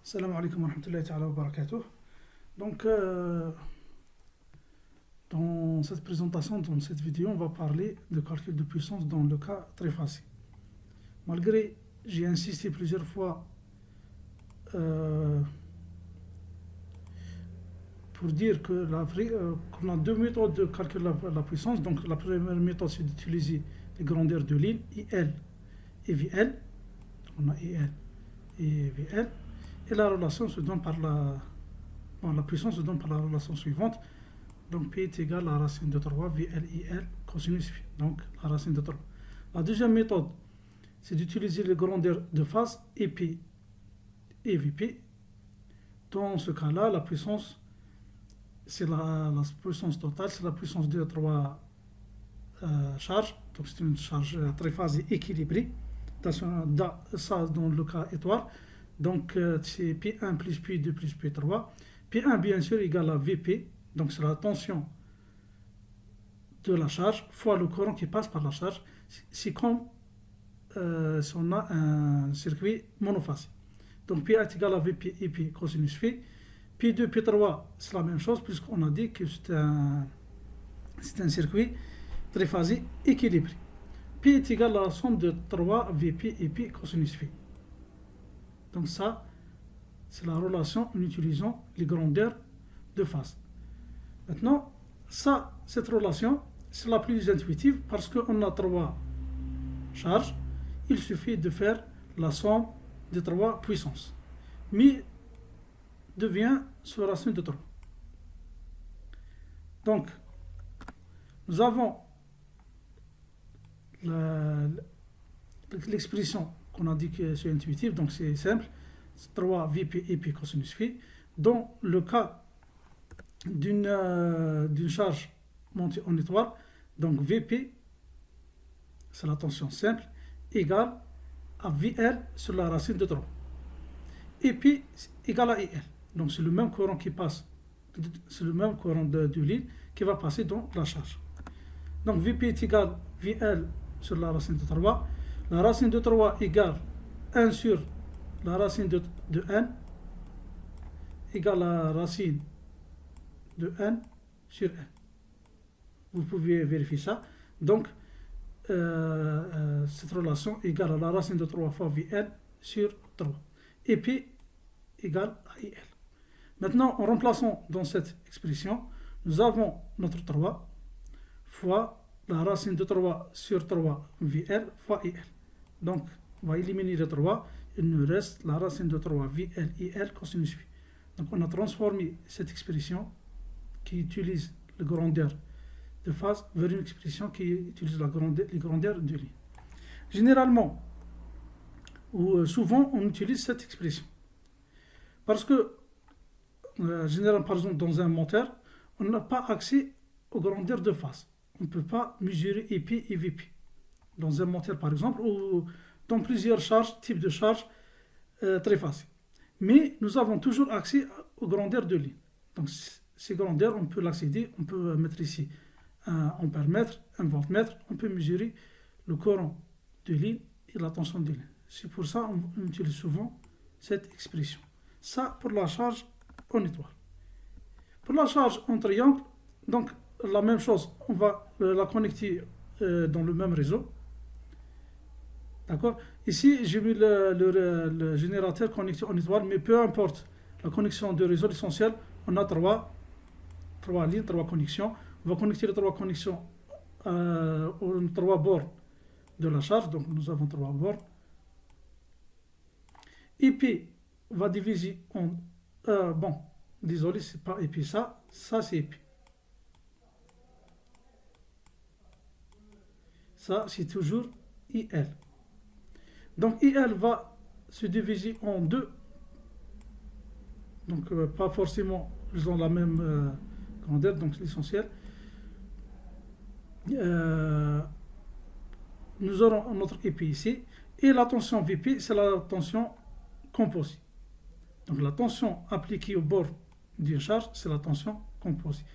Salam alaikum wa rahmatullahi ta'ala wa barakatuh. Donc, dans cette présentation, dans cette vidéo, on va parler de calcul de puissance dans le cas très facile. Malgré, j'ai insisté plusieurs fois pour dire que qu'on a deux méthodes de calcul de la puissance. Donc, la première méthode, c'est d'utiliser les grandeurs de ligne, IL et VL. On a IL et VL. Et la relation se donne par la puissance se donne par la relation suivante. Donc P est égal à la racine de 3 VLIL cosinus phi. Donc la racine de 3. La deuxième méthode, c'est d'utiliser les grandeurs de phase EP et VP. Dans ce cas-là, la puissance, c'est la puissance totale, c'est la puissance de 3 charges. Donc c'est une charge triphasée équilibrée. Ça dans le cas étoile. Donc c'est P1 plus P2 plus P3. P1 bien sûr égale à VP, donc c'est la tension de la charge fois le courant qui passe par la charge. C'est comme si on a un circuit monophasé. Donc P1 est égal à VP et P cosinus phi. P2, P3 c'est la même chose puisqu'on a dit que c'est un circuit triphasé équilibré. P est égal à la somme de 3 VP et P cosinus phi. Donc ça, c'est la relation en utilisant les grandeurs de phase. Maintenant, cette relation, c'est la plus intuitive parce qu'on a 3 charges. Il suffit de faire la somme des 3 puissances. Mi devient sous racine de 3. Donc, nous avons l'expression qu'on a dit que c'est intuitif, donc c'est simple, 3 VP et P cosinus phi. Dans le cas d'une charge montée en étoile, donc VP, c'est la tension simple, égale à VL sur la racine de 3. Et P égale à IL. Donc c'est le même courant qui passe, c'est le même courant de ligne qui va passer dans la charge. Donc VP est égal à VL sur la racine de 3. La racine de 3 égale 1 sur la racine de n égale à la racine de n sur n. Vous pouvez vérifier ça. Donc, cette relation égale à la racine de 3 fois Vn sur 3. Et P égale à IL. Maintenant, en remplaçant dans cette expression, nous avons notre 3 fois la racine de 3 sur 3 VL fois IL. Donc, on va éliminer le 3. Il nous reste la racine de 3 VLIL cosinus phi. Donc, on a transformé cette expression qui utilise les grandeurs de phase vers une expression qui utilise les grandeurs de ligne. Généralement, ou souvent, on utilise cette expression. Parce que, généralement, par exemple, dans un moteur, on n'a pas accès aux grandeurs de phase. On ne peut pas mesurer EP et VP. Dans un moteur, par exemple, ou dans plusieurs charges, types de charges triphasées. Mais nous avons toujours accès aux grandeurs de ligne. Donc, ces grandeurs, on peut l'accéder, on peut mettre ici un ampèremètre, un voltmètre, on peut mesurer le courant de ligne et la tension de ligne. C'est pour ça qu'on utilise souvent cette expression. Ça pour la charge en étoile. Pour la charge en triangle, donc la même chose, on va la connecter dans le même réseau. D'accord. Ici, j'ai mis le générateur connecté en étoile, mais peu importe la connexion de réseau essentiel, on a 3 lignes, 3 connexions. On va connecter les 3 connexions aux 3 bornes de la charge. Donc, nous avons 3 bornes. EP va diviser en... désolé, c'est pas EP, ça c'est EP. Ça, c'est toujours IL. Donc, IL va se diviser en 2. Donc, pas forcément, ils ont la même grandeur, donc l'essentiel. Nous aurons notre EP ici. Et la tension VP, c'est la tension composée. Donc, la tension appliquée au bord d'une charge, c'est la tension composée.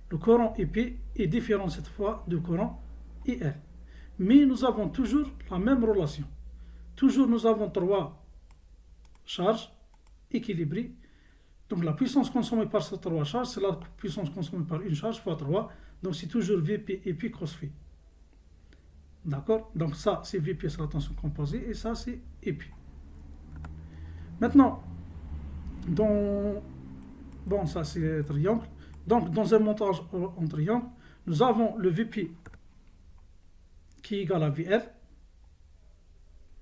Le courant EP est différent cette fois du courant IL. Mais nous avons toujours la même relation. Toujours nous avons 3 charges équilibrée. Donc la puissance consommée par ces 3 charges, c'est la puissance consommée par une charge fois 3. Donc c'est toujours Vp et puis cos phi. D'accord? Donc ça, c'est Vp, c'est la tension composée, et ça, c'est EP. Maintenant, bon, ça c'est triangle. Donc dans un montage en triangle, nous avons le Vp qui est égal à VL.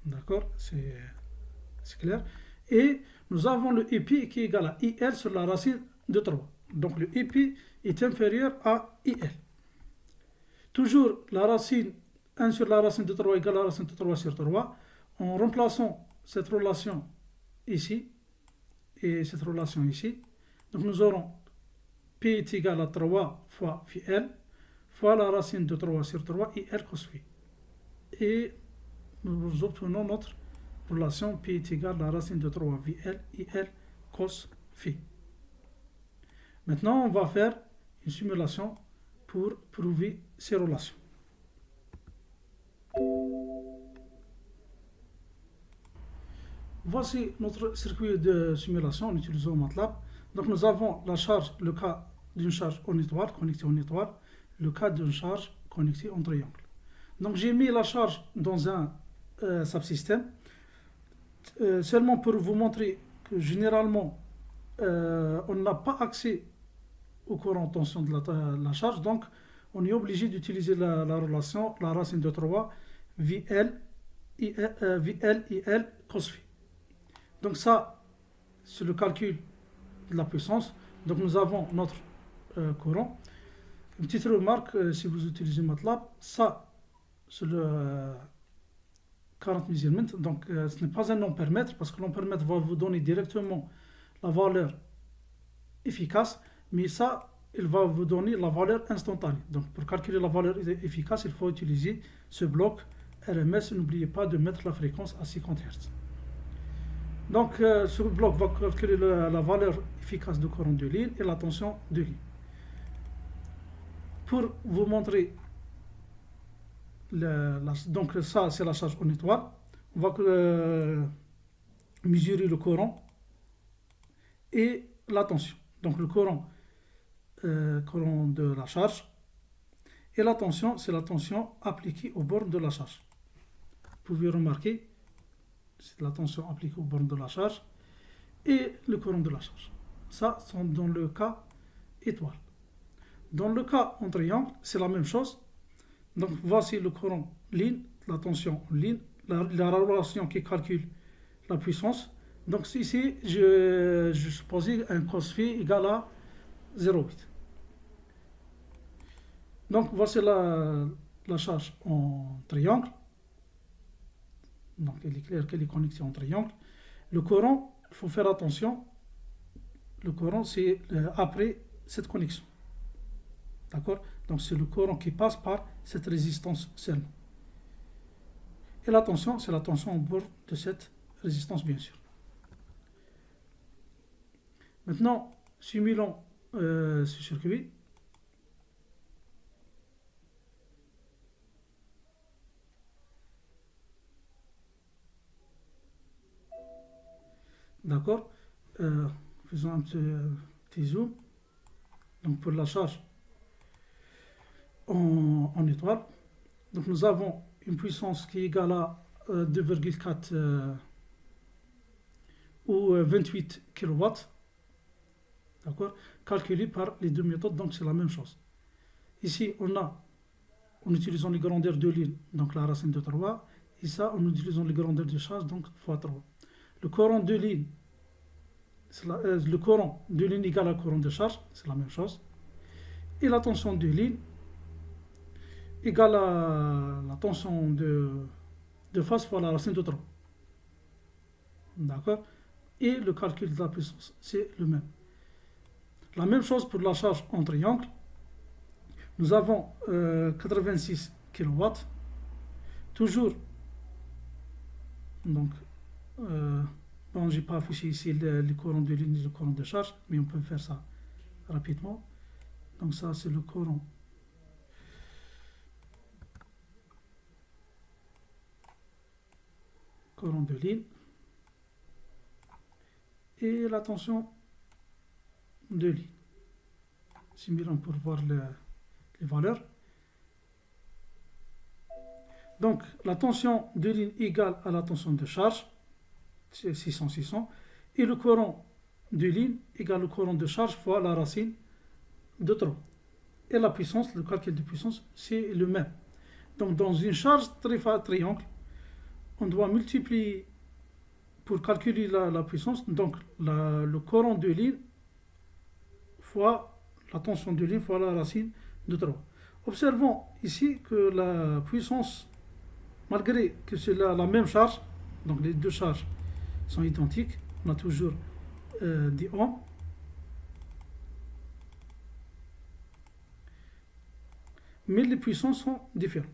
D'accord? C'est clair. Et nous avons le EP qui est égal à IL sur la racine de 3. Donc le EP est inférieur à IL. Toujours la racine 1 sur la racine de 3 égale à la racine de 3 sur 3. En remplaçant cette relation ici et cette relation ici, donc nous aurons P est égal à 3 fois phi L fois la racine de 3 sur 3 IL cos phi. Et nous obtenons notre relation P est égal à la racine de 3 VL IL cos phi. Maintenant, on va faire une simulation pour prouver ces relations. Voici notre circuit de simulation en utilisant MATLAB. Donc nous avons la charge, le cas d'une charge en étoile, connectée en étoile, le cas d'une charge connectée en triangle. Donc j'ai mis la charge dans un subsystème, seulement pour vous montrer que généralement on n'a pas accès au courant tension de la charge, donc on est obligé d'utiliser la relation, la racine de 3, VL, IL, cos phi. Donc ça, c'est le calcul de la puissance. Donc nous avons notre courant. Une petite remarque, si vous utilisez MATLAB, ça, c'est le current measurement. Donc ce n'est pas un ampère-mètre, parce que l'ampère-mètre va vous donner directement la valeur efficace, mais ça, il va vous donner la valeur instantanée. Donc pour calculer la valeur efficace, il faut utiliser ce bloc RMS. N'oubliez pas de mettre la fréquence à 50 Hz. Donc ce bloc va calculer la valeur efficace du courant de ligne et la tension de ligne. Pour vous montrer, donc ça c'est la charge en étoile, on va mesurer le courant et la tension. Donc le courant de la charge, et la tension, c'est la tension appliquée aux bornes de la charge. Vous pouvez remarquer, c'est la tension appliquée aux bornes de la charge et le courant de la charge. Ça, c'est dans le cas étoile. Dans le cas en triangle, c'est la même chose. Donc voici le courant ligne, la tension ligne, la relation qui calcule la puissance. Donc ici, je supposais un cos phi égal à 0,8. Donc voici la charge en triangle. Donc il est clair qu'elle est connectée en triangle. Le courant, il faut faire attention. Le courant, c'est après cette connexion. D'accord? Donc c'est le courant qui passe par cette résistance seulement. Et la tension, c'est la tension au bord de cette résistance, bien sûr. Maintenant, simulons ce circuit. D'accord? Faisons un petit zoom. Donc pour la charge en étoile. Donc nous avons une puissance qui est égale à 2,4 ou 28 kW. D'accord? Calculé par les deux méthodes, donc c'est la même chose. Ici, en utilisant les grandeurs de ligne, donc la racine de 3, et ça, en utilisant les grandeurs de charge, donc fois 3. Le courant de ligne, le courant de ligne égale à courant de charge, c'est la même chose. Et la tension de ligne égale à la tension de phase fois la racine de 3. D'accord? Et le calcul de la puissance, c'est le même. La même chose pour la charge en triangle. Nous avons 86 kW. Toujours, donc, bon, j'ai pas affiché ici les courants de ligne et le courant de charge, mais on peut faire ça rapidement. Donc ça, c'est le courant de ligne et la tension de ligne. Simulant pour voir les valeurs. Donc la tension de ligne égale à la tension de charge, c'est 600, et le courant de ligne égale le courant de charge fois la racine de 3. Et la puissance, le calcul de puissance, c'est le même. Donc dans une charge triangle, on doit multiplier pour calculer la puissance, donc le courant de ligne fois la tension de ligne fois la racine de 3. Observons ici que la puissance, malgré que c'est la même charge, donc les deux charges sont identiques, on a toujours 10 ohms. Mais les puissances sont différentes.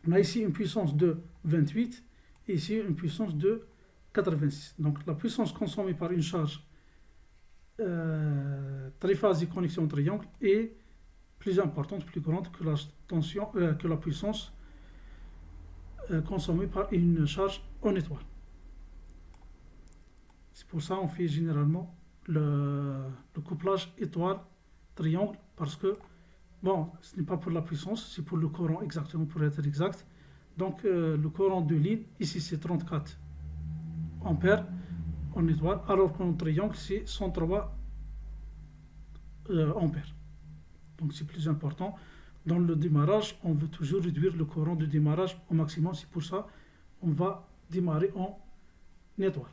On a ici une puissance de 28 et ici une puissance de 86. Donc la puissance consommée par une charge triphasique connexion au triangle est plus importante, plus grande que la puissance consommée par une charge en étoile. C'est pour ça qu'on fait généralement le couplage étoile-triangle, parce que bon, ce n'est pas pour la puissance, c'est pour le courant exactement, pour être exact. Donc le courant de ligne, ici c'est 34 ampères en étoile, alors qu'en triangle c'est 103 ampères. Donc c'est plus important. Dans le démarrage, on veut toujours réduire le courant de démarrage au maximum, c'est pour ça qu'on va démarrer en étoile.